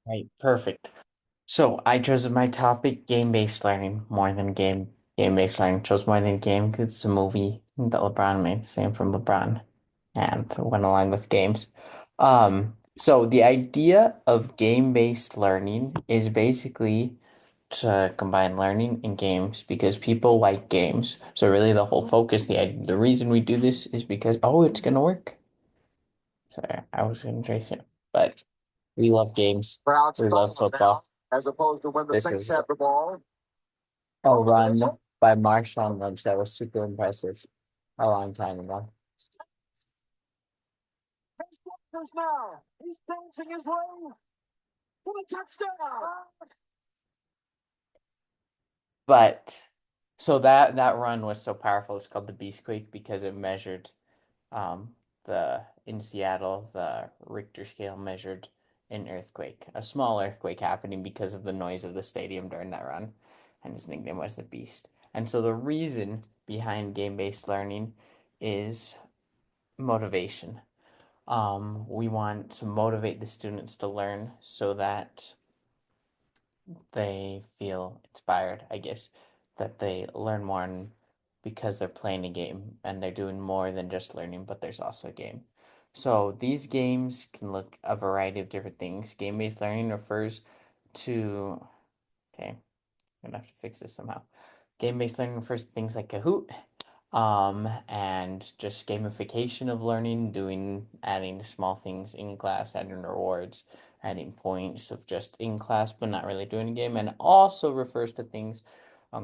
Right, perfect. So I chose my topic game-based learning more than game-based learning. Chose more than game because it's a movie that LeBron made, same from LeBron, and went along with games. So the idea of game-based learning is basically to combine learning and games because people like games. So really the whole focus, the reason we do this is because it's gonna work. Sorry, I was gonna trace it, but we love games. We love football. As opposed to when the This Saints is have the ball. A run by Marshawn Lynch that was super impressive a long time ago. Now. He's dancing his way to the touchdown. But so that run was so powerful. It's called the Beastquake because it measured the in Seattle, the Richter scale measured an earthquake, a small earthquake happening because of the noise of the stadium during that run, and his nickname was the Beast. And so the reason behind game-based learning is motivation. We want to motivate the students to learn so that they feel inspired, I guess, that they learn more because they're playing a game and they're doing more than just learning, but there's also a game. So these games can look a variety of different things. Game-based learning refers to, okay, I'm gonna have to fix this somehow. Game-based learning refers to things like Kahoot, and just gamification of learning, adding small things in class, adding rewards, adding points of just in class, but not really doing a game, and also refers to things,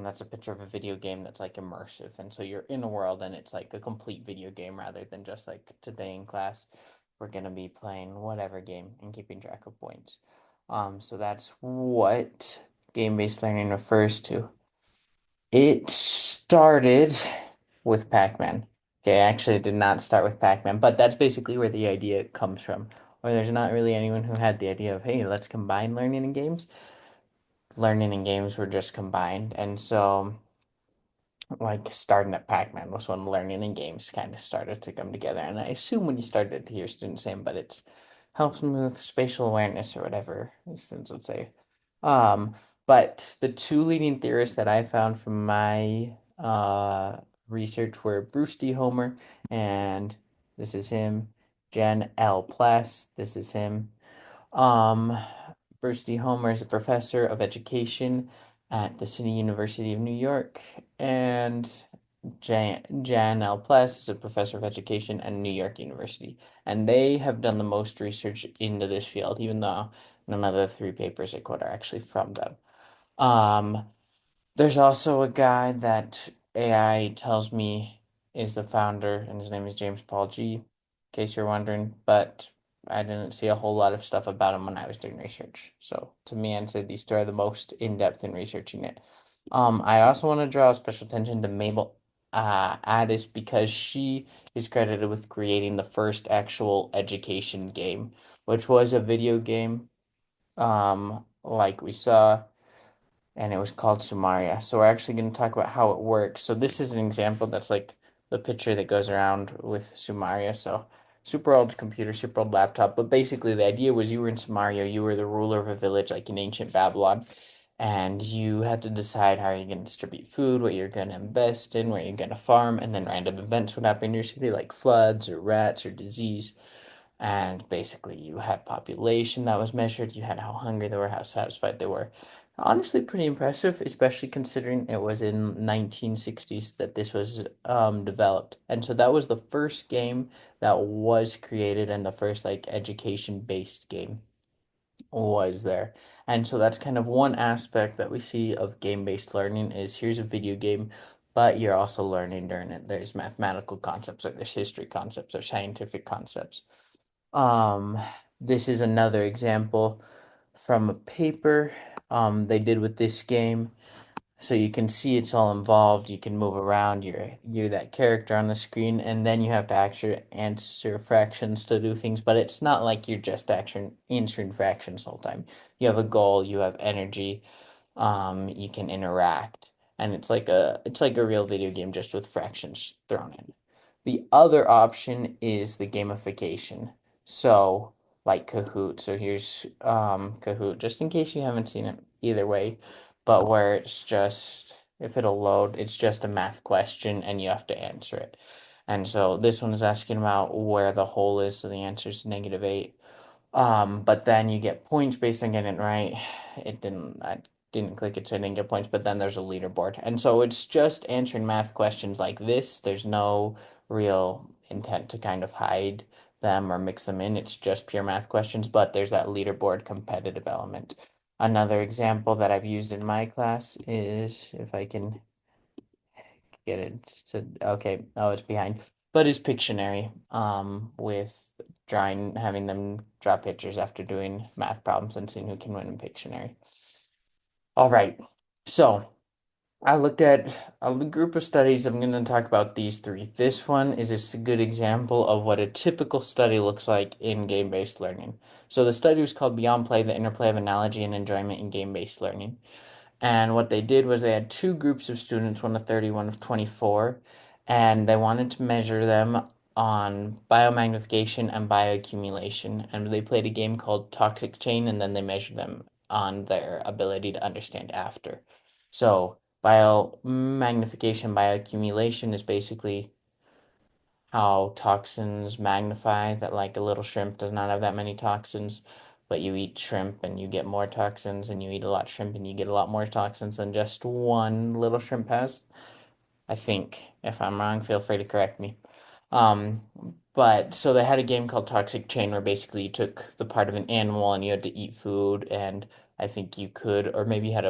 that's a picture of a video game that's like immersive, and so you're in a world and it's like a complete video game rather than just like today in class, we're gonna be playing whatever game and keeping track of points. So that's what game-based learning refers to. It started with Pac-Man. Okay, actually, it did not start with Pac-Man, but that's basically where the idea comes from. Or there's not really anyone who had the idea of, hey, let's combine learning and games. Learning and games were just combined. And so, like, starting at Pac-Man was when learning and games kind of started to come together. And I assume when you started to hear students saying, but it's helps me with spatial awareness or whatever students would say. Um, but the two leading theorists that I found from my research were Bruce D. Homer, and this is him, Jan L. Pless, this is him. Um, Bruce D. Homer is a professor of education at the City University of New York, and Jan L. Pless is a professor of education at New York University. And they have done the most research into this field, even though none of the three papers I quote are actually from them. Um, there's also a guy that AI tells me is the founder, and his name is James Paul G, in case you're wondering, but I didn't see a whole lot of stuff about him when I was doing research. So to me, I'd say these two are the most in-depth in researching it. I also want to draw special attention to Mabel Addis because she is credited with creating the first actual education game, which was a video game, like we saw, and it was called Sumaria. So we're actually going to talk about how it works. So this is an example that's like the picture that goes around with Sumaria. So super old computer, super old laptop. But basically the idea was you were in Sumaria, you were the ruler of a village like in ancient Babylon, and you had to decide how you're going to distribute food, what you're going to invest in, where you're going to farm, and then random events would happen in your city like floods or rats or disease. And basically, you had population that was measured, you had how hungry they were, how satisfied they were. Honestly, pretty impressive, especially considering it was in 1960s that this was developed. And so that was the first game that was created and the first like education-based game was there. And so that's kind of one aspect that we see of game-based learning is here's a video game, but you're also learning during it. There's mathematical concepts, or there's history concepts, or scientific concepts. Um, this is another example from a paper they did with this game. So you can see it's all involved. You can move around. You're that character on the screen, and then you have to actually answer fractions to do things. But it's not like you're just actually answering fractions the whole time. You have a goal. You have energy. You can interact, and it's like a real video game just with fractions thrown in. The other option is the gamification. So like Kahoot. So here's Kahoot, just in case you haven't seen it either way, but where it's just if it'll load, it's just a math question and you have to answer it. And so this one is asking about where the hole is, so the answer is -8. But then you get points based on getting it right. I didn't click it, so I didn't get points, but then there's a leaderboard. And so it's just answering math questions like this. There's no real intent to kind of hide them or mix them in. It's just pure math questions, but there's that leaderboard competitive element. Another example that I've used in my class is if I can get it to okay, oh it's behind. But it's Pictionary, with drawing having them draw pictures after doing math problems and seeing who can win in Pictionary. All right. So I looked at a group of studies. I'm going to talk about these three. This one is a good example of what a typical study looks like in game-based learning. So the study was called Beyond Play, the Interplay of Analogy and Enjoyment in Game-Based Learning. And what they did was they had two groups of students, one of 30, one of 24, and they wanted to measure them on biomagnification and bioaccumulation. And they played a game called Toxic Chain, and then they measured them on their ability to understand after. So, biomagnification, bioaccumulation is basically how toxins magnify, that like a little shrimp does not have that many toxins, but you eat shrimp and you get more toxins, and you eat a lot of shrimp and you get a lot more toxins than just one little shrimp has. I think. If I'm wrong, feel free to correct me. Um, but so they had a game called Toxic Chain where basically you took the part of an animal and you had to eat food, and I think you could, or maybe you had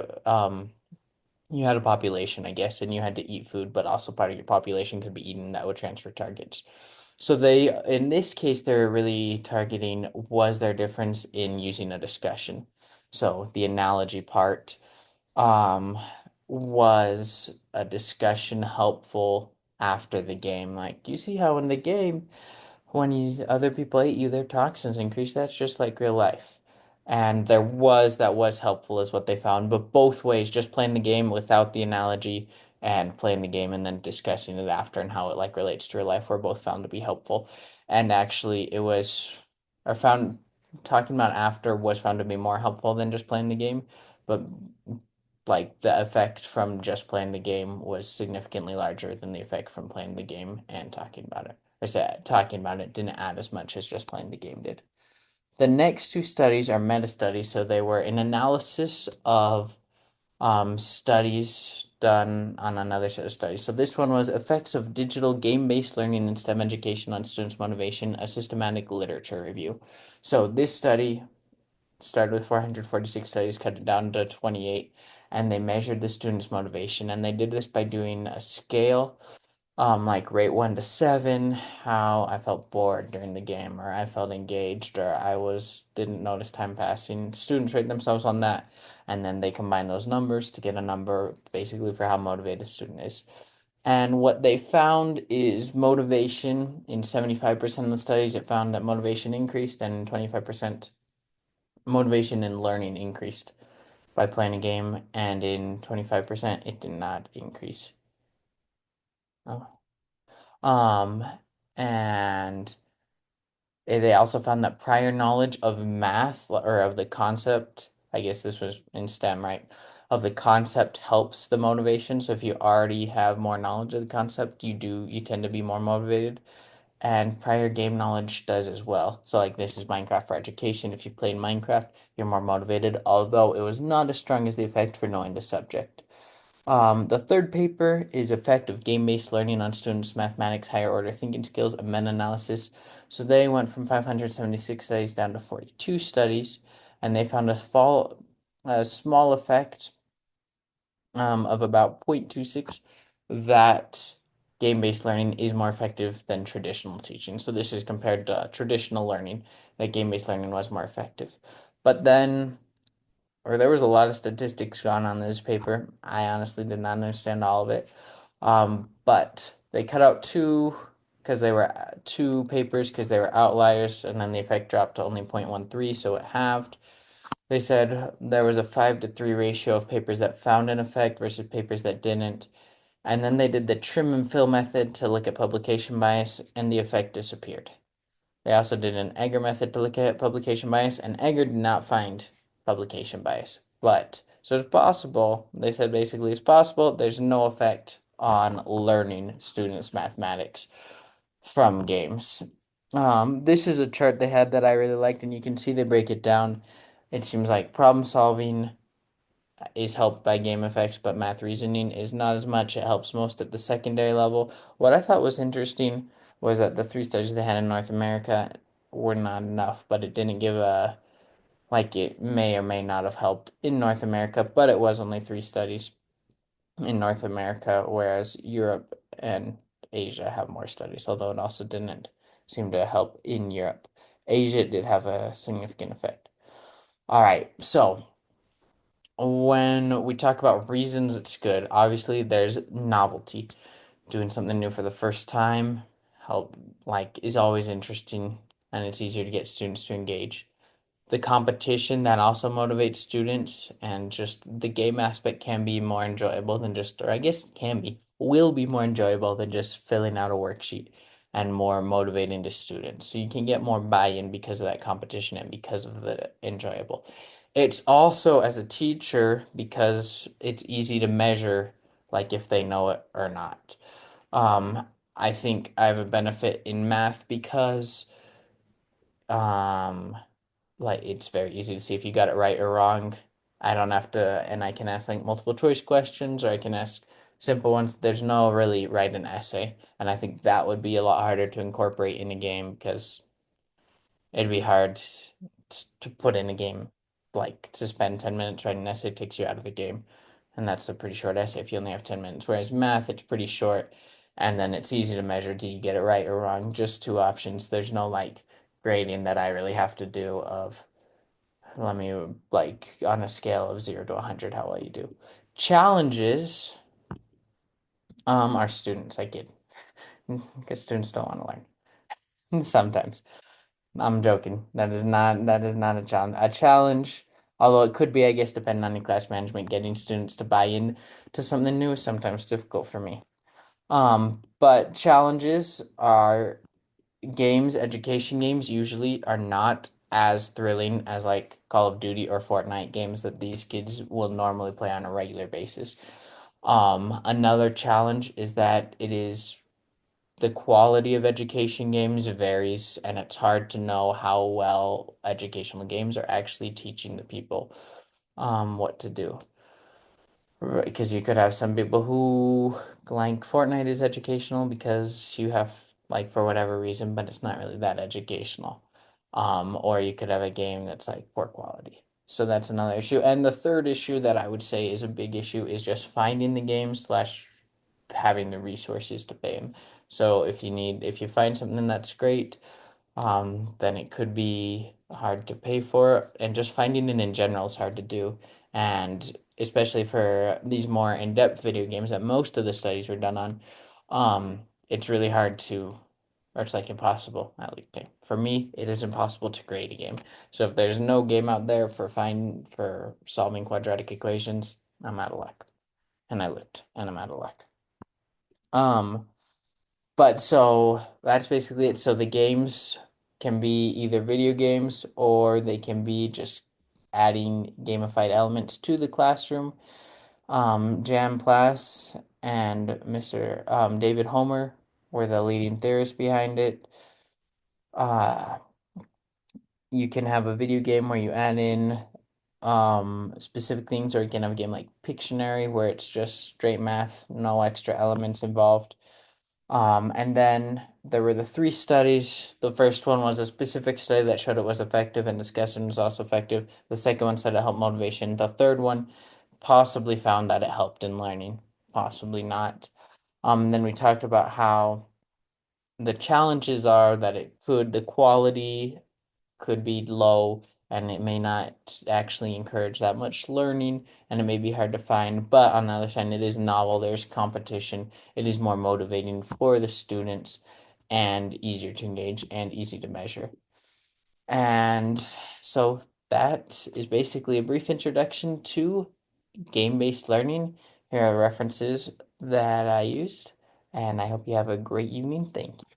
a population, I guess, and you had to eat food, but also part of your population could be eaten that would transfer targets. So they, in this case, they're really targeting was there difference in using a discussion. So the analogy part, um, was a discussion helpful after the game? Like, you see how in the game when other people hate you, their toxins increase. That's just like real life. And that was helpful is what they found. But both ways, just playing the game without the analogy and playing the game and then discussing it after and how it like relates to real life were both found to be helpful. And actually it was or found talking about after was found to be more helpful than just playing the game. But like the effect from just playing the game was significantly larger than the effect from playing the game and talking about it. I said talking about it didn't add as much as just playing the game did. The next two studies are meta studies, so they were an analysis of studies done on another set of studies. So this one was effects of digital game-based learning and STEM education on students' motivation, a systematic literature review. So this study started with 446 studies, cut it down to 28, and they measured the students' motivation. And they did this by doing a scale, like rate 1 to 7, how I felt bored during the game, or I felt engaged, or didn't notice time passing. Students rate themselves on that, and then they combine those numbers to get a number basically for how motivated a student is. And what they found is motivation in 75% of the studies, it found that motivation increased, and 25% motivation and learning increased by playing a game, and in 25% it did not increase. Oh. Um, and they also found that prior knowledge of math or of the concept, I guess this was in STEM, right? Of the concept helps the motivation. So if you already have more knowledge of the concept, you tend to be more motivated. And prior game knowledge does as well. So like this is Minecraft for education. If you've played Minecraft, you're more motivated, although it was not as strong as the effect for knowing the subject. The third paper is effect of game-based learning on students' mathematics, higher order thinking skills, a meta-analysis. So they went from 576 studies down to 42 studies, and they found a small effect of about 0.26 that game-based learning is more effective than traditional teaching. So this is compared to traditional learning, that game-based learning was more effective. But then, or there was a lot of statistics gone on this paper. I honestly did not understand all of it. But they cut out because they were two papers because they were outliers, and then the effect dropped to only 0.13, so it halved. They said there was a 5-to-3 ratio of papers that found an effect versus papers that didn't. And then they did the trim and fill method to look at publication bias, and the effect disappeared. They also did an Egger method to look at publication bias, and Egger did not find publication bias. But, so it's possible, they said basically it's possible, there's no effect on learning students mathematics from games. This is a chart they had that I really liked, and you can see they break it down. It seems like problem solving is helped by game effects, but math reasoning is not as much. It helps most at the secondary level. What I thought was interesting was that the three studies they had in North America were not enough, but it didn't give a like it may or may not have helped in North America, but it was only three studies in North America, whereas Europe and Asia have more studies, although it also didn't seem to help in Europe. Asia did have a significant effect. All right, so when we talk about reasons it's good, obviously there's novelty. Doing something new for the first time help is always interesting and it's easier to get students to engage. The competition that also motivates students and just the game aspect can be more enjoyable than just, or I guess can be, will be more enjoyable than just filling out a worksheet and more motivating to students. So you can get more buy-in because of that competition and because of the enjoyable. It's also as a teacher because it's easy to measure like if they know it or not. I think I have a benefit in math because um it's very easy to see if you got it right or wrong. I don't have to, and I can ask like multiple choice questions or I can ask simple ones. There's no really write an essay, and I think that would be a lot harder to incorporate in a game because it'd be hard to put in a game. Like to spend 10 minutes writing an essay takes you out of the game, and that's a pretty short essay if you only have 10 minutes. Whereas math, it's pretty short, and then it's easy to measure. Did you get it right or wrong? Just two options. There's no like grading that I really have to do of let me like on a scale of 0 to 100 how well you do. Challenges are students. I kid because students don't want to learn sometimes. I'm joking. That is not a challenge. A challenge, although it could be, I guess, depending on your class management, getting students to buy in to something new is sometimes difficult for me. But challenges are games, education games usually are not as thrilling as like Call of Duty or Fortnite games that these kids will normally play on a regular basis. Another challenge is that it is the quality of education games varies, and it's hard to know how well educational games are actually teaching the people what to do. Right, because you could have some people who like Fortnite is educational because you have like for whatever reason, but it's not really that educational. Or you could have a game that's like poor quality. So that's another issue. And the third issue that I would say is a big issue is just finding the game slash having the resources to pay them. So if you find something that's great, then it could be hard to pay for, and just finding it in general is hard to do. And especially for these more in-depth video games that most of the studies were done on, it's really hard to, or it's like impossible, at least for me, it is impossible to grade a game. So if there's no game out there for solving quadratic equations, I'm out of luck. And I looked, and I'm out of luck. Um, but so that's basically it. So the games can be either video games or they can be just adding gamified elements to the classroom. Jan Plass and Mr. David Homer were the leading theorists behind it. Uh, you can have a video game where you add in specific things, or you can have a game like Pictionary where it's just straight math, no extra elements involved. And then there were the three studies. The first one was a specific study that showed it was effective and discussion was also effective. The second one said it helped motivation. The third one possibly found that it helped in learning, possibly not. And then we talked about how the challenges are that the quality could be low and it may not actually encourage that much learning and it may be hard to find. But on the other side, it is novel, there's competition, it is more motivating for the students and easier to engage and easy to measure. And so that is basically a brief introduction to game-based learning. Here are references that I used, and I hope you have a great evening. Thank you.